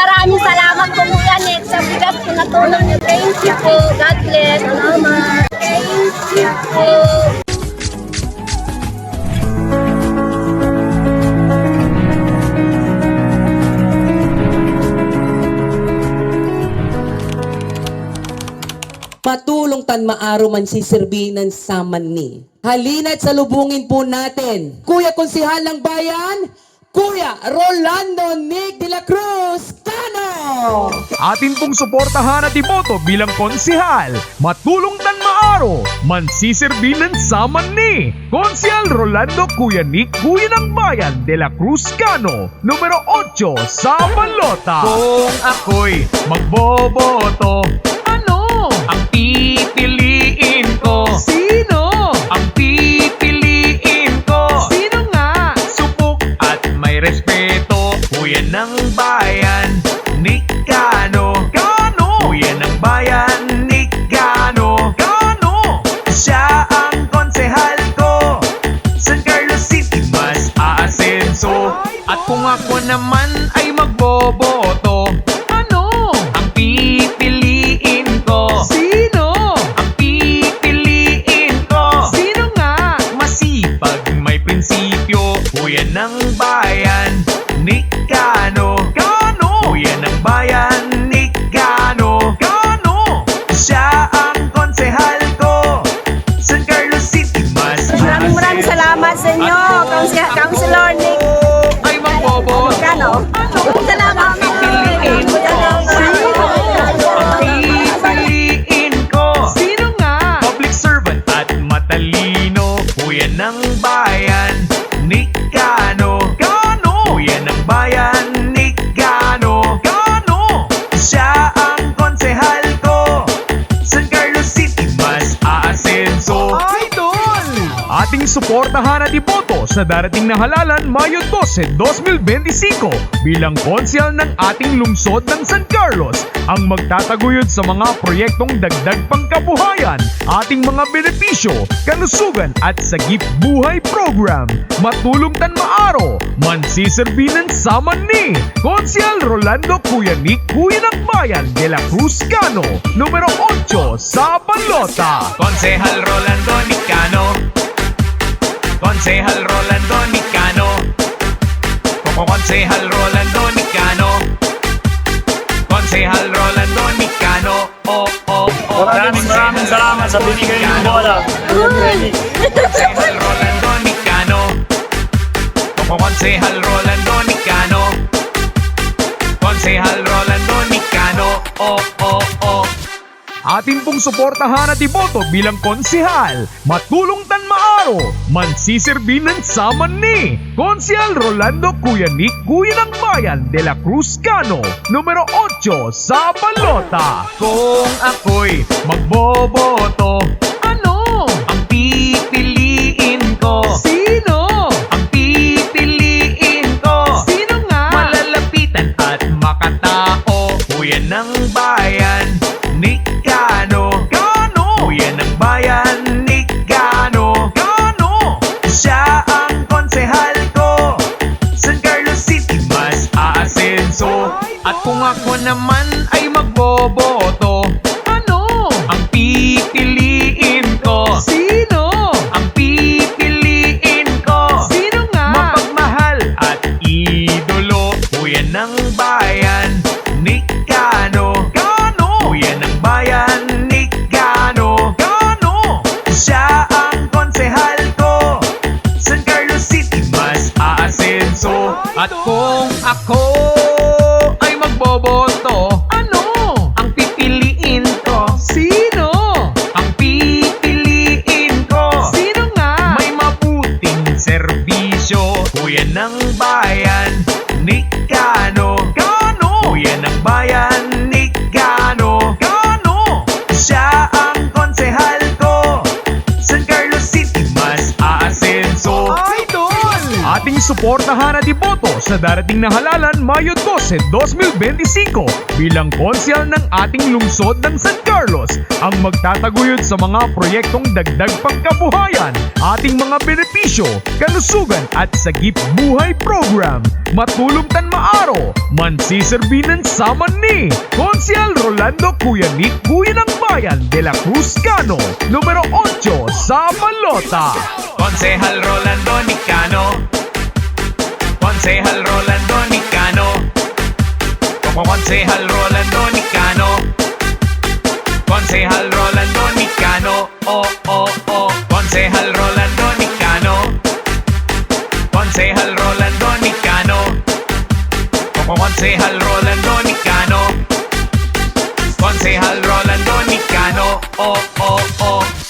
maraming salamat po Kuya Nick sa bigat po na tulong niyo. Thank you po. God bless. Salamat. Thank you po. Matulong tan maaro man si sirbinan sa manni. Halina't salubungin po natin, Kuya Konsehal ng Bayan, Kuya Rolando Nick de la Cruz Cano! Atin pong suportahan at iboto bilang konsehal. Matulong tan maaro, mansisirbinan sa manni. Konsehal Rolando Kuya Nick Kuya ng Bayan de la Cruz Cano, numero 8 sa balota. Kung ako'y magboboto, ano ang pipiliin ko? Sino ang pipiliin ko? Sino nga? Supok at may respeto, Kuya ng Bayan Nick Cano. Cano! Kuya ng Bayan Nick Cano. Cano! Siya ang konsehal ko, San Carlos City mas aasenso. At kung ako naman ay magboboto, ano ang pipiliin ko? Sino ang pipiliin ko? Sino nga? Masipag may prinsipyo, Kuya ng Bayan Nick Cano. Cano! Kuya ng Bayan Nick Cano. Cano! Siya ang konsehal ko, San Carlos City mas Maraming salamat sa inyo, Councilor Nick ay magboboto. Cano. Salamat po. Pipiliin ko. Sino nga? Public servant at matalino, Kuya ng Bayan Nick Cano. Cano! Kuya ng Bayan Nick Cano. Cano! Siya ang konsehal ko, San Carlos City mas aasenso. Idol! Ating suportahan at iboto sa darating na halalan Mayo 12, 2025 bilang konsehal ng ating lungsod ng San Carlos, ang magtataguyod sa mga proyektong dagdag pangkabuhayan, ating mga benepisyo, kalusugan at sagip buhay program. Matulong tan maaro, mansisirbinan sa manni. Konsehal Rolando Kuya Nick Kuya ng Bayan de la Cruz Cano, numero 8 sa balota. Konsehal Rolando Nick Cano. Konsehal Rolando Nick Cano. Konsehal Rolando Nick Cano. Konsehal Rolando Nick Cano. Maraming salamat sa binigay ng bola. Konsehal Rolando Nick Cano. Konsehal Rolando Nick Cano. Konsehal Rolando Nick Cano. Atin pong suportahan at iboto bilang konsehal. Matulong tan maaro, mansisirbinan sa manni. Konsehal Rolando Kuya Nick Kuya ng Bayan de la Cruz Cano, numero 8 sa balota. Kung ako'y magboboto, ano ang pipiliin ko? Sino ang pipiliin ko? Sino nga? Malalapitan at makatao, Kuya ng Bayan Nick Cano. Cano! Kuya ng Bayan Nick Cano. Cano! Siya ang konsehal ko, San Carlos City mas aasenso. At kung ako naman ay magboboto, ano ang pipiliin ko? Sino ang pipiliin ko? Sino nga? Mapagmahal at idolo, Kuya ng Bayan Nick Cano. Cano! Kuya ng Bayan Nick Cano. Cano! Siya ang konsehal ko, San Carlos City mas aasenso. At kung ako ay magboboto, ano ang pipiliin ko? Sino ang pipiliin ko? Sino nga? May mabuting serbisyo, Kuya ng Bayan Nick Cano. Cano! suportahan at iboto sa darating na halalan Mayo 12, 2025 bilang konsyal ng ating lungsod ng San Carlos ang magtataguyod sa mga proyektong dagdag pagkabuhayan, ating mga benepisyo, kalusugan at sagip buhay program. Matulong tan maaro, mansiserbi ng saman ni Konsyal Rolando Cuyanik, Kuya ng Bayan de la Cruz Cano, numero 8 sa Balota. Konsehal Rolando Nicano. Konsehal Rolando Nicano. Konsehal Rolando Nicano. Konsehal Rolando Nicano. Oh, oh, oh. Konsehal Rolando Nicano. Konsehal Rolando Nicano. Konsehal Rolando Nicano. Konsehal Rolando Nicano. Oh, oh, oh.